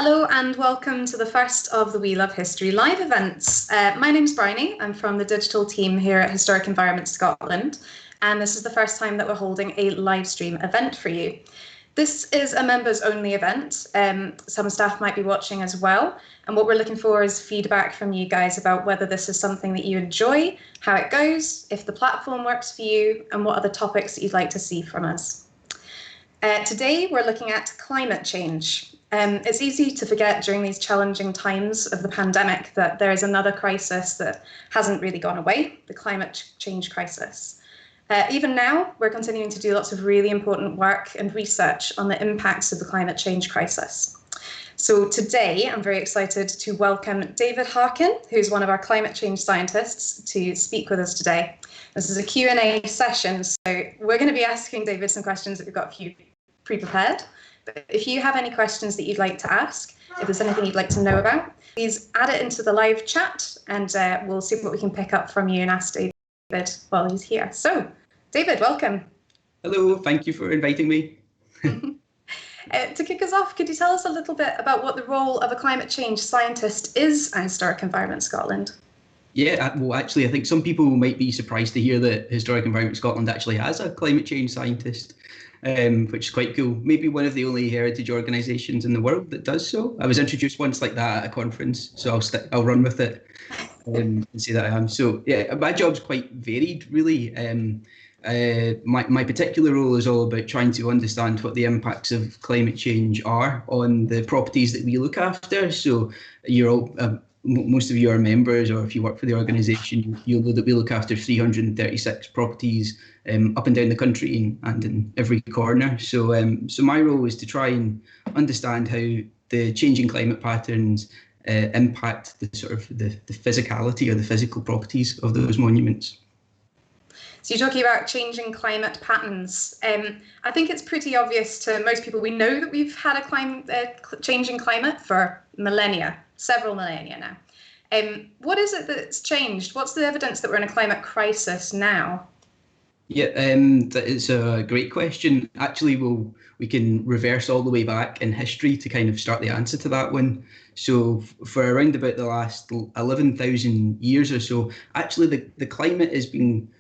Hello and welcome to the first of the We Love History live events. My name's Bryony. I'm from the digital team here at Historic Environment Scotland, and this is the first time that we're holding a live stream event for you. This is a members only event. Some staff might be watching as well, and what we're looking for is feedback from you guys about whether this is something that you enjoy, how it goes, if the platform works for you, and what other topics that you'd like to see from us. Today we're looking at climate change. It's easy to forget during these challenging times of the pandemic that there is another crisis that hasn't really gone away, the climate change crisis. Even now, we're continuing to do lots of really important work and research on the impacts of the climate change crisis. So today, I'm very excited to welcome David Harkin, who's one of our climate change scientists, to speak with us today. This is a Q&A session, so we're going to be asking David some questions that we've got a few pre-prepared. But if you have any questions that you'd like to ask, if there's anything you'd like to know about, please add it into the live chat and we'll see what we can pick up from you and ask David while he's here. So, David, welcome. Hello, thank you for inviting me. To kick us off, could you tell us a little bit about what the role of a climate change scientist is at Historic Environment Scotland? Yeah, well, actually, I think some people might be surprised to hear that Historic Environment Scotland actually has a climate change scientist. Which is quite cool. Maybe one of the only heritage organisations in the world that does so. I was introduced once like that at a conference, so I'll run with it and say that I am. So yeah, my job's quite varied, really. My particular role is all about trying to understand what the impacts of climate change are on the properties that we look after. So you're all. Most of you are members, or if you work for the organisation, you'll know that we look after 336 properties up and down the country and in every corner. So my role is to try and understand how the changing climate patterns impact the sort of the physicality or the physical properties of those monuments. So you're talking about changing climate patterns. I think it's pretty obvious to most people. We know that we've had a changing climate for millennia. Several millennia now. What is it that's changed? What's the evidence that we're in a climate crisis now? Yeah, that is a great question. Actually, we can reverse all the way back in history to kind of start the answer to that one. So for around about the last 11,000 years or so, actually the climate has been,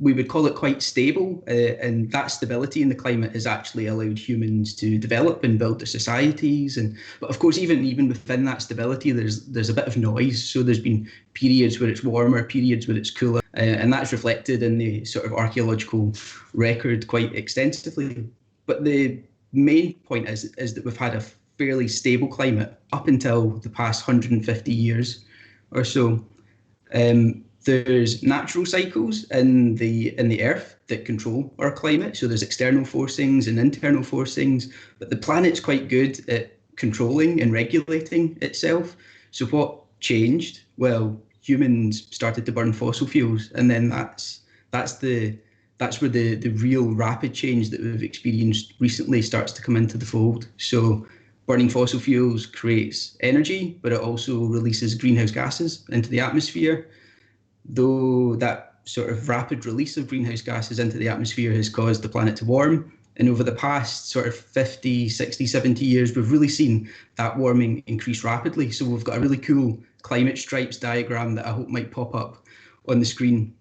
we would call it quite stable, and that stability in the climate has actually allowed humans to develop and build their societies. But of course, even within that stability, there's a bit of noise. So there's been periods where it's warmer, periods where it's cooler, and that's reflected in the sort of archaeological record quite extensively. But the main point is that we've had a fairly stable climate up until the past 150 years or so. There's natural cycles in the Earth that control our climate. So there's external forcings and internal forcings, but the planet's quite good at controlling and regulating itself. So what changed? Well, humans started to burn fossil fuels, and then that's where the real rapid change that we've experienced recently starts to come into the fold. So burning fossil fuels creates energy, but it also releases greenhouse gases into the atmosphere. Though that sort of rapid release of greenhouse gases into the atmosphere has caused the planet to warm. And over the past sort of 50, 60, 70 years, we've really seen that warming increase rapidly. So we've got a really cool climate stripes diagram that I hope might pop up on the screen.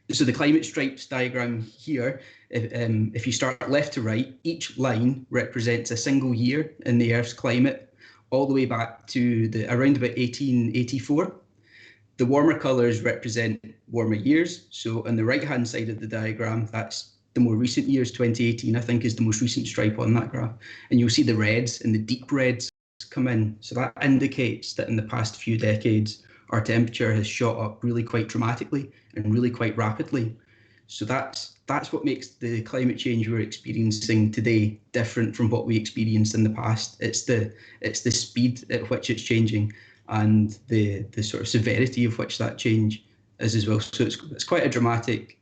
So the climate stripes diagram here, if you start left to right, each line represents a single year in the Earth's climate, all the way back to around about 1884. The warmer colours represent warmer years. So on the right-hand side of the diagram, that's the more recent years. 2018, I think, is the most recent stripe on that graph. And you'll see the reds and the deep reds come in. So that indicates that in the past few decades, our temperature has shot up really quite dramatically and really quite rapidly. So that's what makes the climate change we're experiencing today different from what we experienced in the past. It's the speed at which it's changing, and the sort of severity of which that change is as well. So it's quite a dramatic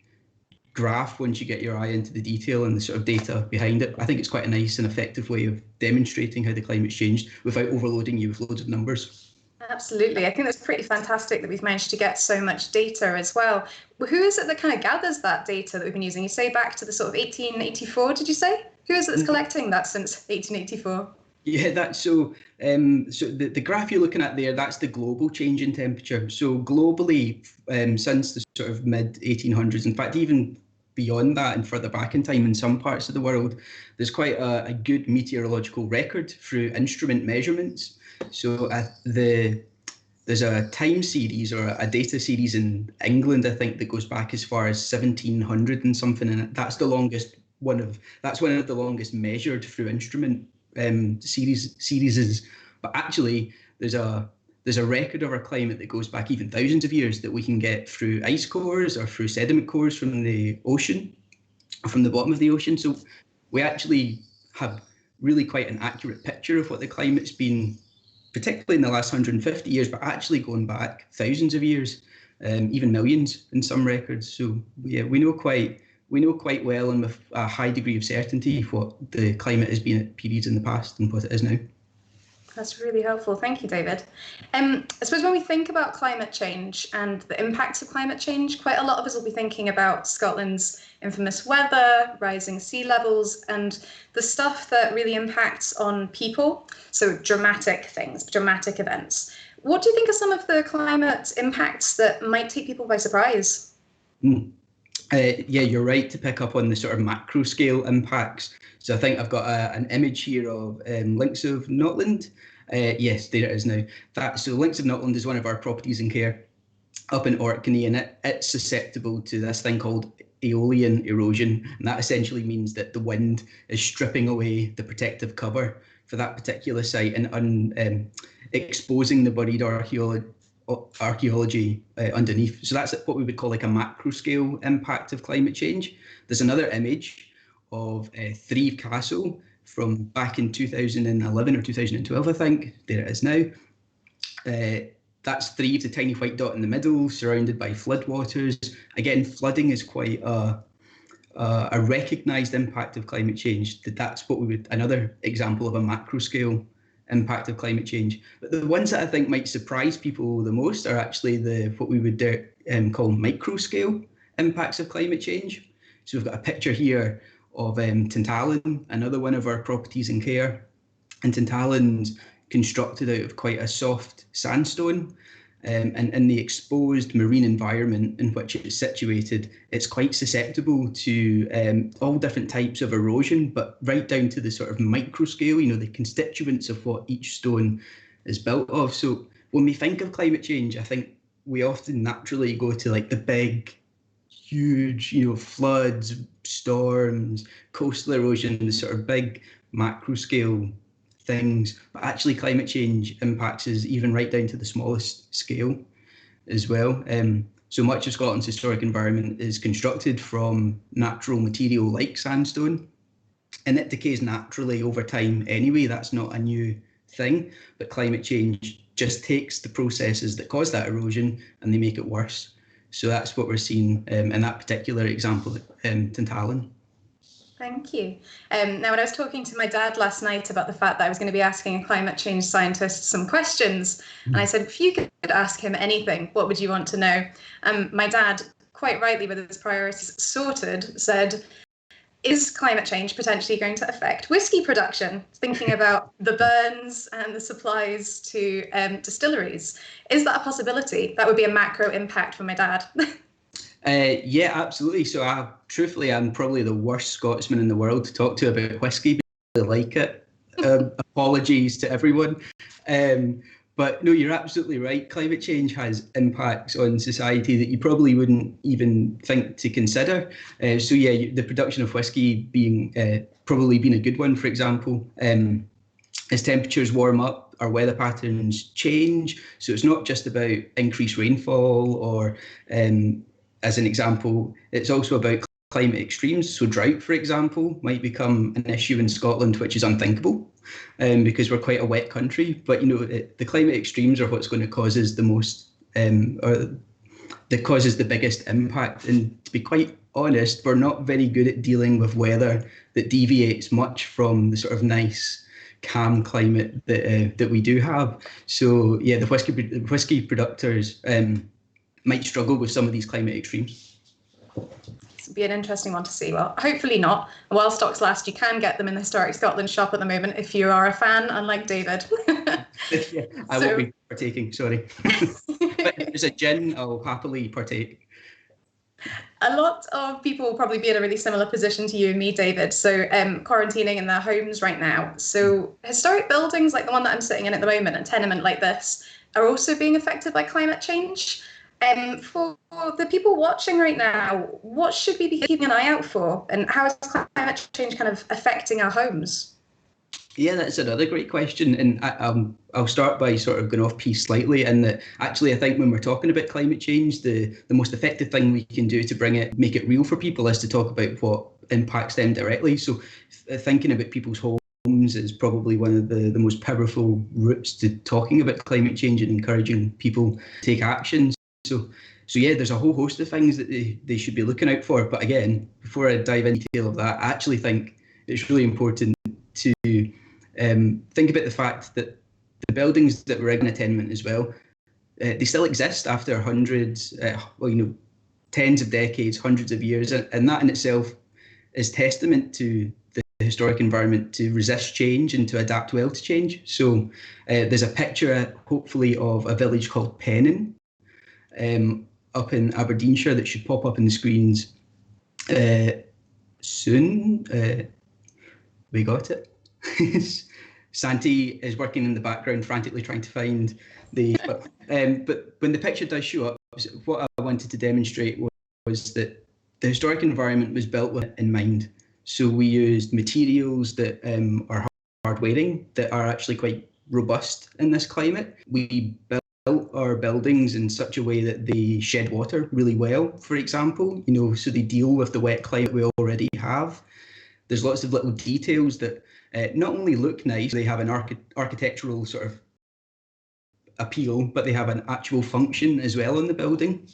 graph once you get your eye into the detail and the sort of data behind it. I think it's quite a nice and effective way of demonstrating how the climate's changed without overloading you with loads of numbers. Absolutely. I think that's pretty fantastic that we've managed to get so much data as well. Who is it that kind of gathers that data that we've been using? You say back to the sort of 1884, did you say? Who is it that's collecting that since 1884? Yeah, that's so. So the graph you're looking at there, that's the global change in temperature. So globally, since the sort of mid 1800s, in fact, even beyond that and further back in time, in some parts of the world, there's quite a good meteorological record through instrument measurements. So there's a time series or a data series in England, I think, that goes back as far as 1700 and something, and that's the longest that's one of the longest measured through instrument series. But actually, there's a record of our climate that goes back even thousands of years that we can get through ice cores or through sediment cores from the ocean, from the bottom of the ocean. So we actually have really quite an accurate picture of what the climate's been, particularly in the last 150 years, but actually going back thousands of years, even millions in some records. So yeah, we know quite well and with a high degree of certainty what the climate has been at periods in the past and what it is now. That's really helpful. Thank you, David. I suppose when we think about climate change and the impacts of climate change, quite a lot of us will be thinking about Scotland's infamous weather, rising sea levels, and the stuff that really impacts on people. So dramatic things, dramatic events. What do you think are some of the climate impacts that might take people by surprise? Yeah, you're right to pick up on the sort of macro scale impacts. So I think I've got an image here of Links of Notland. Yes, there it is now. So Links of Notland is one of our properties in care up in Orkney, and it's susceptible to this thing called aeolian erosion. And that essentially means that the wind is stripping away the protective cover for that particular site and exposing the buried archaeology underneath. So that's what we would call like a macro scale impact of climate change. There's another image of Thrieve Castle from back in 2011 or 2012, I think. There it is now. That's Thrieve, the tiny white dot in the middle, surrounded by floodwaters. Again, flooding is quite a recognised impact of climate change. That's what we would, another example of a macro scale impact of climate change. But the ones that I think might surprise people the most are actually what we would call micro scale impacts of climate change. So we've got a picture here of Tintagel, another one of our properties in care. And Tintagel's constructed out of quite a soft sandstone. And in the exposed marine environment in which it is situated, it's quite susceptible to all different types of erosion, but right down to the sort of micro scale, the constituents of what each stone is built of. So when we think of climate change, I think we often naturally go to like the big, huge, floods, storms, coastal erosion, the sort of big macro scale things, but actually climate change impacts us even right down to the smallest scale as well. So much of Scotland's historic environment is constructed from natural material like sandstone, and it decays naturally over time anyway. That's not a new thing, but climate change just takes the processes that cause that erosion and they make it worse. So that's what we're seeing in that particular example at Tintagel. Thank you. Now, when I was talking to my dad last night about the fact that I was going to be asking a climate change scientist some questions, and I said, if you could ask him anything, what would you want to know? My dad, quite rightly with his priorities sorted, said, is climate change potentially going to affect whiskey production? Thinking about the burns and the supplies to distilleries. Is that a possibility? That would be a macro impact for my dad. Yeah, absolutely. So truthfully, I'm probably the worst Scotsman in the world to talk to about whiskey, but I like it. Apologies to everyone. But no, you're absolutely right. Climate change has impacts on society that you probably wouldn't even think to consider. So yeah, the production of whiskey probably being a good one, for example. As temperatures warm up, our weather patterns change. So it's not just about increased rainfall or as an example, it's also about climate extremes. So drought, for example, might become an issue in Scotland, which is unthinkable because we're quite a wet country. But, the climate extremes are what's going to cause us the most, or that causes the biggest impact. And to be quite honest, we're not very good at dealing with weather that deviates much from the sort of nice, calm climate that we do have. So yeah, the whiskey producers might struggle with some of these climate extremes. It'll be an interesting one to see. Well, hopefully not. While stocks last, you can get them in the Historic Scotland shop at the moment if you are a fan, unlike David. Yeah, I won't be partaking, sorry. But if there's a gin, I'll happily partake. A lot of people will probably be in a really similar position to you and me, David. So quarantining in their homes right now. So historic buildings like the one that I'm sitting in at the moment, a tenement like this, are also being affected by climate change. For the people watching right now, what should we be keeping an eye out for? And how is climate change kind of affecting our homes? Yeah, that's another great question. And I'll start by sort of going off piece slightly. And that actually, I think when we're talking about climate change, the most effective thing we can do to make it real for people is to talk about what impacts them directly. So thinking about people's homes is probably one of the most powerful routes to talking about climate change and encouraging people to take action. So yeah, there's a whole host of things that they should be looking out for. But again, before I dive into detail of that, I actually think it's really important to think about the fact that the buildings that were in a tenement as well, they still exist after hundreds, tens of decades, hundreds of years, and that in itself is testament to the historic environment to resist change and to adapt well to change. So there's a picture, hopefully, of a village called Pennon up in Aberdeenshire that should pop up on the screens soon. We got it. Santi is working in the background, frantically trying to find the. But when the picture does show up, what I wanted to demonstrate was that the historic environment was built with it in mind. So we used materials that are hard wearing, that are actually quite robust in this climate. We built our buildings in such a way that they shed water really well, for example, so they deal with the wet climate we already have. There's lots of little details that not only look nice, they have an architectural sort of appeal, but they have an actual function as well in the building.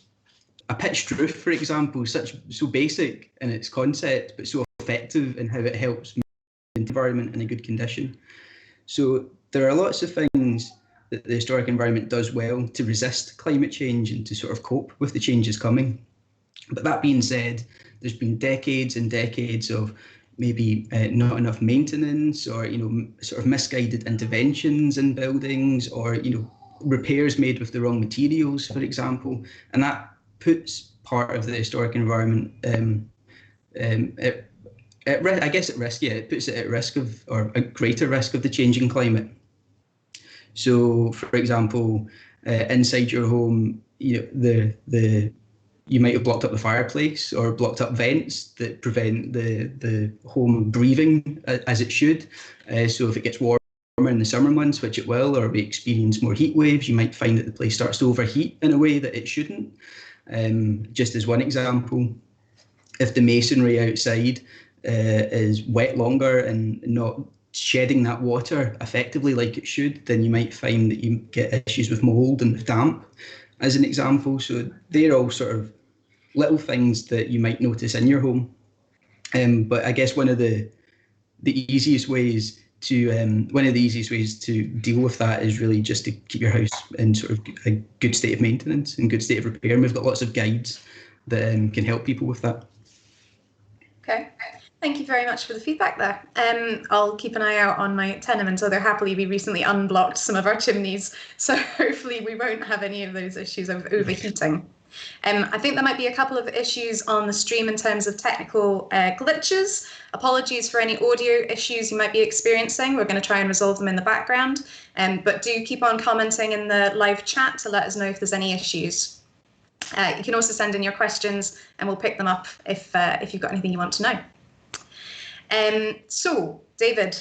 A pitched roof, for example, so basic in its concept, but so effective in how it helps maintain the environment in a good condition. So there are lots of things that the historic environment does well to resist climate change and to sort of cope with the changes coming. But that being said, there's been decades and decades of maybe not enough maintenance, or sort of misguided interventions in buildings, or repairs made with the wrong materials, for example, and that puts part of the historic environment I guess at risk. Yeah, it puts it at risk of, or a greater risk of, the changing climate. So, for example, inside your home, you might have blocked up the fireplace or blocked up vents that prevent the home breathing as it should. So if it gets warmer in the summer months, which it will, or we experience more heat waves, you might find that the place starts to overheat in a way that it shouldn't. Just as one example, if the masonry outside is wet longer and not shedding that water effectively like it should, then you might find that you get issues with mold and with damp, as an example. So they're all sort of little things that you might notice in your home. But I guess one of the easiest ways to deal with that is really just to keep your house in sort of a good state of maintenance and good state of repair. And we've got lots of guides that can help people with that. Okay. Thank you very much for the feedback there. I'll keep an eye out on my tenement, although happily we recently unblocked some of our chimneys, so hopefully we won't have any of those issues of overheating. I think there might be a couple of issues on the stream in terms of technical glitches. Apologies for any audio issues you might be experiencing. We're going to try and resolve them in the background, but do keep on commenting in the live chat to let us know if there's any issues. You can also send in your questions and we'll pick them up if you've got anything you want to know. So, David,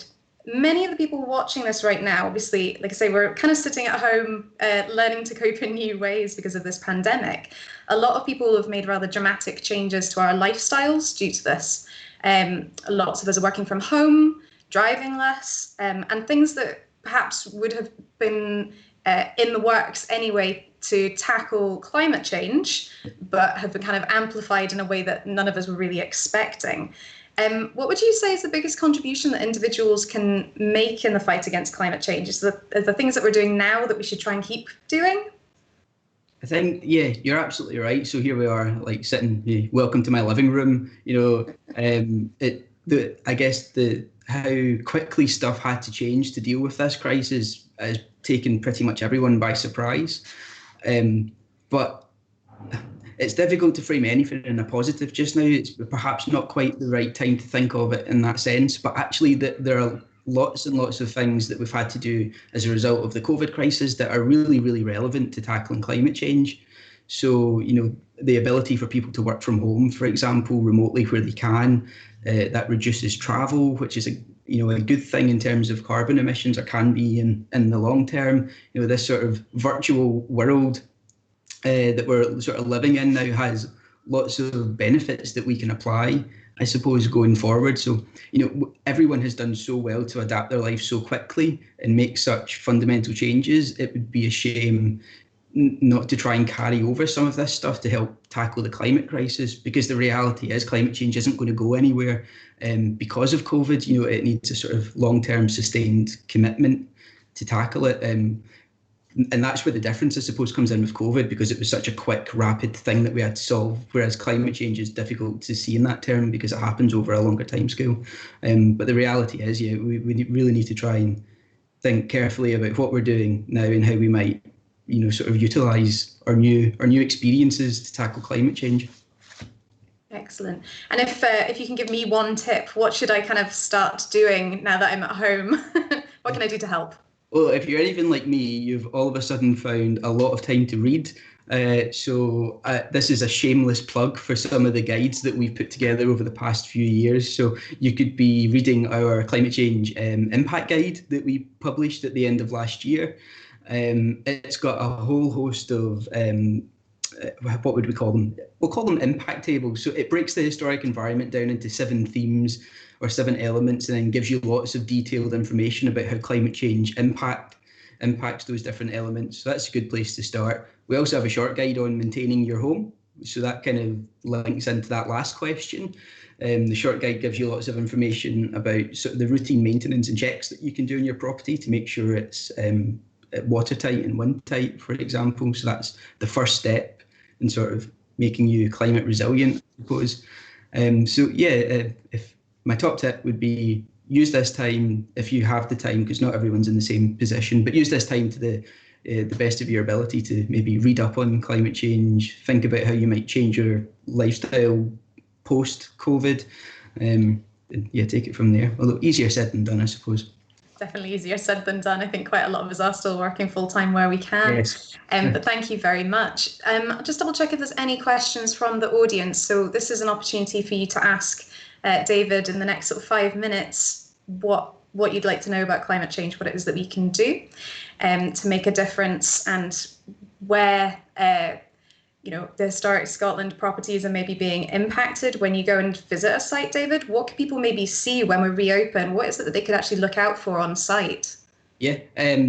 many of the people watching this right now, obviously, like I say, we're kind of sitting at home, learning to cope in new ways because of this pandemic. A lot of people have made rather dramatic changes to our lifestyles due to this. Lots of us are working from home, driving less, and things that perhaps would have been in the works anyway to tackle climate change, but have been kind of amplified in a way that none of us were really expecting. What would you say is the biggest contribution that individuals can make in the fight against climate change? Is the things that we're doing now that we should try and keep doing? I think, yeah, you're absolutely right. So here we are, like sitting, welcome to my living room. I guess how quickly stuff had to change to deal with this crisis has taken pretty much everyone by surprise. But it's difficult to frame anything in a positive just now. It's perhaps not quite the right time to think of it in that sense, but actually there are lots and lots of things that we've had to do as a result of the COVID crisis that are really, really relevant to tackling climate change. So, the ability for people to work from home, for example, remotely where they can, that reduces travel, which is a good thing in terms of carbon emissions, or can be in the long term. This sort of virtual world that we're sort of living in now has lots of benefits that we can apply, I suppose, going forward. So, everyone has done so well to adapt their lives so quickly and make such fundamental changes. It would be a shame not to try and carry over some of this stuff to help tackle the climate crisis, because the reality is climate change isn't going to go anywhere because of COVID. It needs a sort of long-term sustained commitment to tackle it. And that's where the difference, I suppose, comes in with COVID, because it was such a quick, rapid thing that we had to solve, whereas climate change is difficult to see in that term because it happens over a longer timescale. But the reality is, we really need to try and think carefully about what we're doing now and how we might, sort of utilise our new experiences to tackle climate change. Excellent. And if you can give me one tip, what should I kind of start doing now that I'm at home? What can I do to help? Well, if you're anything like me, you've all of a sudden found a lot of time to read. So this is a shameless plug for some of the guides that we've put together over the past few years. So you could be reading our climate change impact guide that we published at the end of last year. It's got a whole host of what would we call them? We'll call them impact tables. So it breaks the historic environment down into 7 themes or 7 elements, and then gives you lots of detailed information about how climate change impacts those different elements. So that's a good place to start. We also have a short guide on maintaining your home. So that kind of links into that last question. The short guide gives you lots of information about sort of the routine maintenance and checks that you can do in your property to make sure it's watertight and windtight, for example. So that's the first step in sort of making you climate resilient, I suppose. If my top tip would be, use this time, if you have the time, because not everyone's in the same position, but use this time to the best of your ability to maybe read up on climate change, think about how you might change your lifestyle post-COVID, take it from there. Although easier said than done, I suppose. Definitely easier said than done. I think quite a lot of us are still working full-time where we can. Yes. But thank you very much. I'll just double check if there's any questions from the audience. So this is an opportunity for you to ask David in the next sort of 5 minutes what you'd like to know about climate change, what it is that we can do to make a difference, and where the historic Scotland properties are maybe being impacted when you go and visit a site. David, what can people maybe see when we reopen? What is it that they could actually look out for on site? Yeah,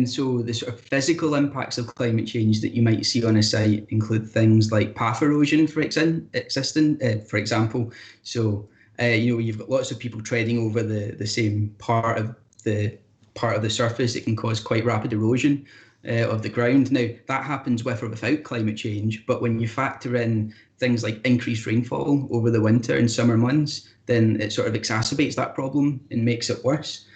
so the sort of physical impacts of climate change that you might see on a site include things like path erosion, for example. So you've got lots of people treading over the same part of the surface. It can cause quite rapid erosion of the ground. Now, that happens with or without climate change, but when you factor in things like increased rainfall over the winter and summer months, then it sort of exacerbates that problem and makes it worse.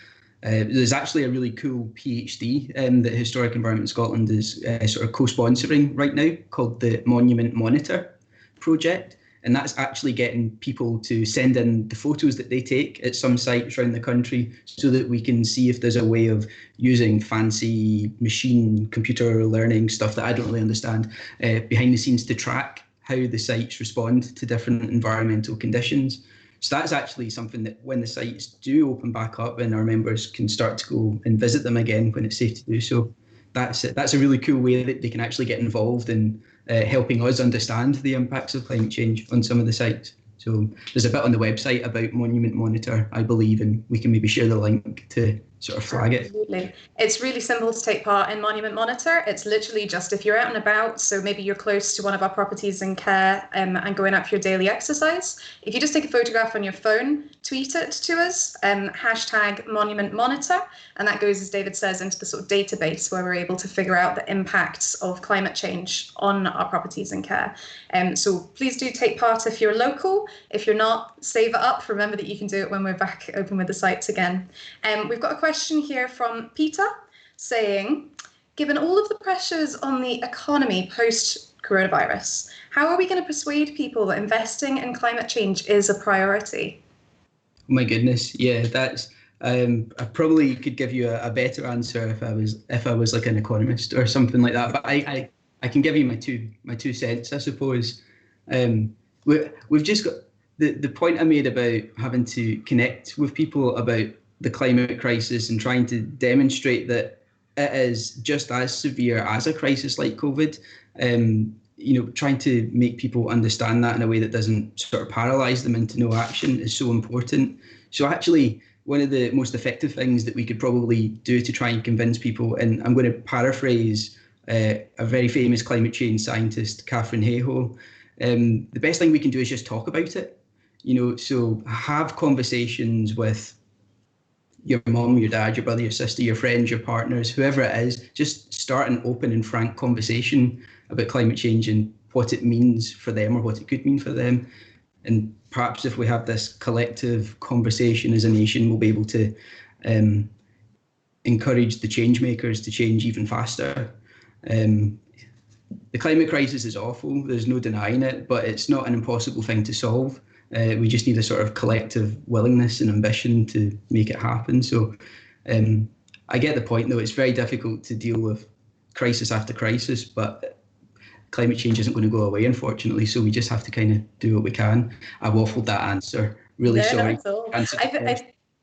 There's actually a really cool PhD that Historic Environment Scotland is sort of co-sponsoring right now, called the Monument Monitor project. And that's actually getting people to send in the photos that they take at some sites around the country, so that we can see if there's a way of using fancy machine computer learning stuff that I don't really understand behind the scenes to track how the sites respond to different environmental conditions. So that's actually something that when the sites do open back up and our members can start to go and visit them again when it's safe to do so, that's a really cool way that they can actually get involved in helping us understand the impacts of climate change on some of the sites. So there's a bit on the website about Monument Monitor, I believe, and we can maybe share the link to sort of flag it. Absolutely. It's really simple to take part in Monument Monitor. It's literally just if you're out and about, so maybe you're close to one of our properties in care and going out for your daily exercise. If you just take a photograph on your phone, tweet it to us, hashtag Monument Monitor, and that goes, as David says, into the sort of database where we're able to figure out the impacts of climate change on our properties in care. So please do take part if you're local. If you're not, save it up. Remember that you can do it when we're back open with the sites again. We've got a question here from Peter saying, given all of the pressures on the economy post-coronavirus, how are we going to persuade people that investing in climate change is a priority? Oh my goodness, yeah, that's I probably could give you a better answer if I was like an economist or something like that. But I can give you my two cents, I suppose. We've just got the point I made about having to connect with people about the climate crisis and trying to demonstrate that it is just as severe as a crisis like COVID. Trying to make people understand that in a way that doesn't sort of paralyze them into no action is so important. So actually, one of the most effective things that we could probably do to try and convince people, and I'm going to paraphrase a very famous climate change scientist, Catherine Hayhoe, the best thing we can do is just talk about it. So have conversations with your mum, your dad, your brother, your sister, your friends, your partners, whoever it is. Just start an open and frank conversation about climate change and what it means for them or what it could mean for them. And perhaps if we have this collective conversation as a nation, we'll be able to encourage the change makers to change even faster. The climate crisis is awful, there's no denying it, but it's not an impossible thing to solve. We just need a sort of collective willingness and ambition to make it happen. So I get the point, though. It's very difficult to deal with crisis after crisis, but climate change isn't going to go away, unfortunately. So we just have to kind of do what we can. I waffled that answer. Really sorry.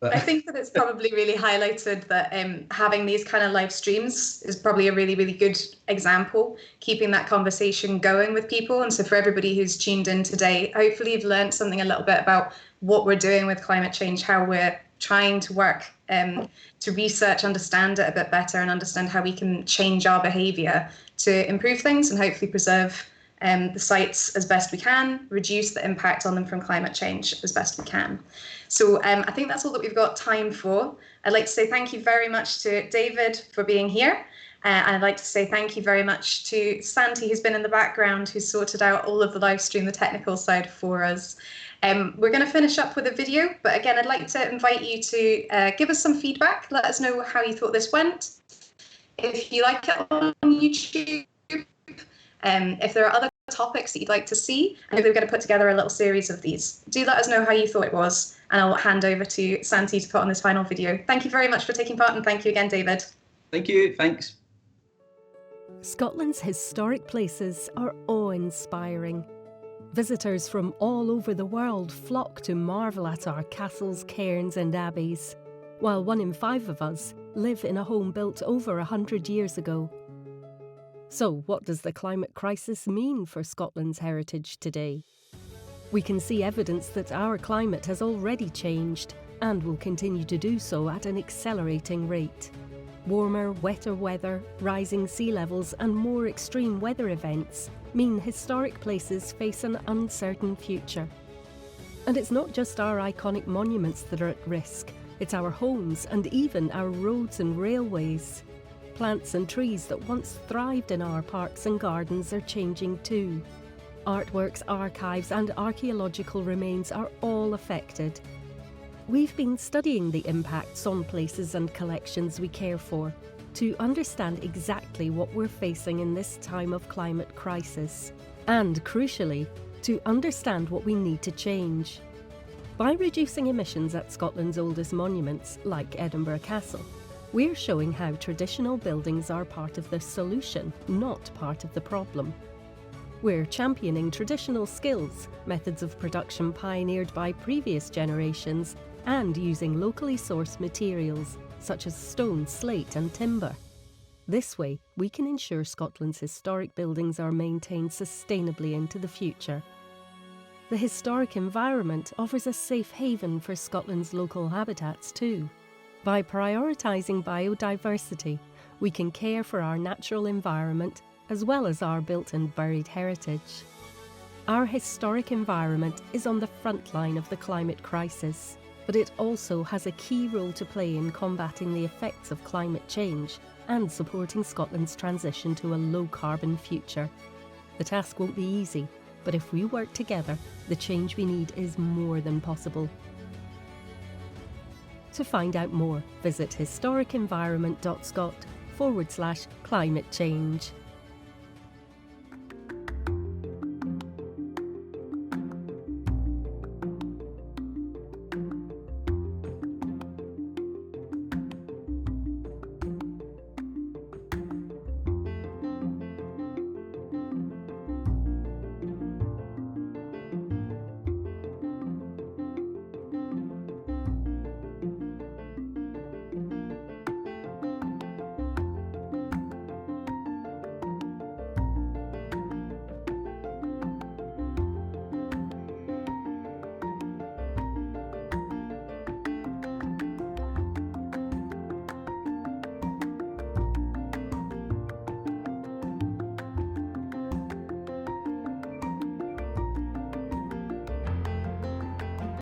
I think that it's probably really highlighted that having these kind of live streams is probably a really, really good example, keeping that conversation going with people. And so for everybody who's tuned in today, hopefully you've learned something a little bit about what we're doing with climate change, how we're trying to work to research, understand it a bit better and understand how we can change our behaviour to improve things and hopefully preserve the sites as best we can, reduce the impact on them from climate change as best we can. So I think that's all that we've got time for. I'd like to say thank you very much to David for being here. And I'd like to say thank you very much to Santi, who's been in the background, who's sorted out all of the live stream, the technical side for us. We're going to finish up with a video, but again, I'd like to invite you to give us some feedback. Let us know how you thought this went. If you like it on YouTube, if there are other topics that you'd like to see, and we're going to put together a little series of these. Do let us know how you thought it was, and I'll hand over to Santi to put on this final video. Thank you very much for taking part, and thank you again, David. Thank you. Thanks. Scotland's historic places are awe-inspiring. Visitors from all over the world flock to marvel at our castles, cairns and abbeys, while 1 in 5 of us live in a home built over 100 years ago. So what does the climate crisis mean for Scotland's heritage today? We can see evidence that our climate has already changed and will continue to do so at an accelerating rate. Warmer, wetter weather, rising sea levels and more extreme weather events mean historic places face an uncertain future. And it's not just our iconic monuments that are at risk, it's our homes and even our roads and railways. Plants and trees that once thrived in our parks and gardens are changing too. Artworks, archives and archaeological remains are all affected. We've been studying the impacts on places and collections we care for to understand exactly what we're facing in this time of climate crisis, and crucially, to understand what we need to change. By reducing emissions at Scotland's oldest monuments, like Edinburgh Castle, we're showing how traditional buildings are part of the solution, not part of the problem. We're championing traditional skills, methods of production pioneered by previous generations, and using locally sourced materials such as stone, slate and timber. This way, we can ensure Scotland's historic buildings are maintained sustainably into the future. The historic environment offers a safe haven for Scotland's local habitats too. By prioritising biodiversity, we can care for our natural environment as well as our built and buried heritage. Our historic environment is on the front line of the climate crisis, but it also has a key role to play in combating the effects of climate change and supporting Scotland's transition to a low-carbon future. The task won't be easy, but if we work together, the change we need is more than possible. To find out more, visit historicenvironment.scot/climate change.